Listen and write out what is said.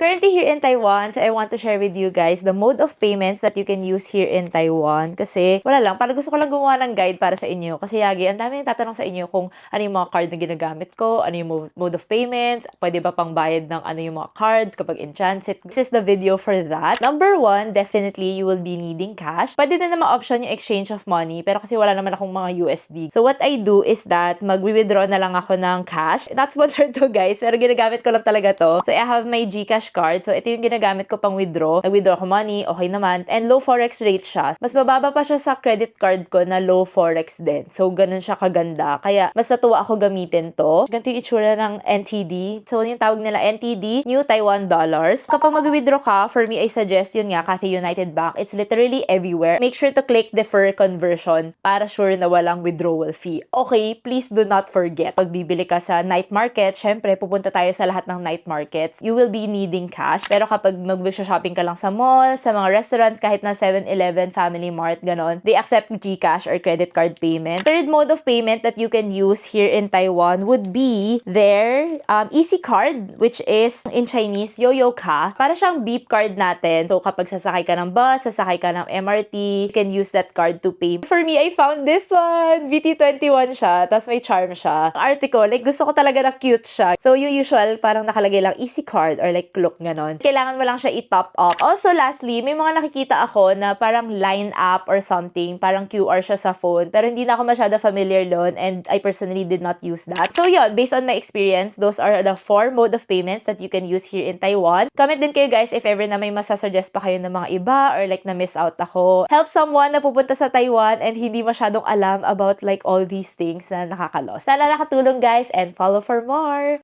currently here in Taiwan, so I want to share with you guys the mode of payments that you can use here in Taiwan. Kasi, wala lang, parang gusto ko lang gumawa ng guide para sa inyo. Kasi, Yagi, ang dami tatanong sa inyo kung ano yung mga card na ginagamit ko, ano yung mode of payments, pwede ba pang bayad ng ano yung mga card kapag in transit. This is the video for that. Number one, definitely, you will be needing cash. Pwede na naman option yung exchange of money, pero kasi wala naman akong mga USD. So, what I do is that, mag-withdraw na lang ako ng cash. Not sponsored to, guys, pero ginagamit ko lang talaga to. So, I have my GCash card. So, ito yung ginagamit ko pang withdraw. Nag-withdraw ko money, okay naman. And low forex rate siya. Mas mababa pa siya sa credit card ko na low forex din. So, ganun siya kaganda. Kaya, mas natuwa ako gamitin to. Ganito yung itsura ng NTD. So, yung tawag nila NTD, New Taiwan Dollars. Kapag mag-withdraw ka, for me, I suggest yun nga, Cathay United Bank. It's literally everywhere. Make sure to click defer conversion para sure na walang withdrawal fee. Okay, please do not forget. Pag bibili ka sa night market, syempre, pupunta tayo sa lahat ng night markets. You will be needing cash. Pero kapag mag-shopping ka lang sa mall, sa mga restaurants, kahit na 7-Eleven, Family Mart, ganon, they accept GCash or credit card payment. Third mode of payment that you can use here in Taiwan would be their Easy Card, which is in Chinese, Yoyo Ka. Para siyang beep card natin. So kapag sasakay ka ng bus, sasakay ka ng MRT, you can use that card to pay. For me, I found this one. BT21 siya, tapos may charm siya. Ang arte ko, like gusto ko talaga na cute siya. So yung usual, parang nakalagay lang Easy Card or like look ganon. Kailangan mo lang siya i-top up. Also, lastly, may mga nakikita ako na parang line app or something, parang QR siya sa phone, pero hindi na ako masyado familiar doon and I personally did not use that. So yun, based on my experience, those are the 4 mode of payments that you can use here in Taiwan. Comment din kayo guys if ever na may masasuggest pa kayo ng mga iba or like na-miss out ako. Help someone na pupunta sa Taiwan and hindi masyadong alam about like all these things na nakakalos. Sana nakatulong guys and follow for more!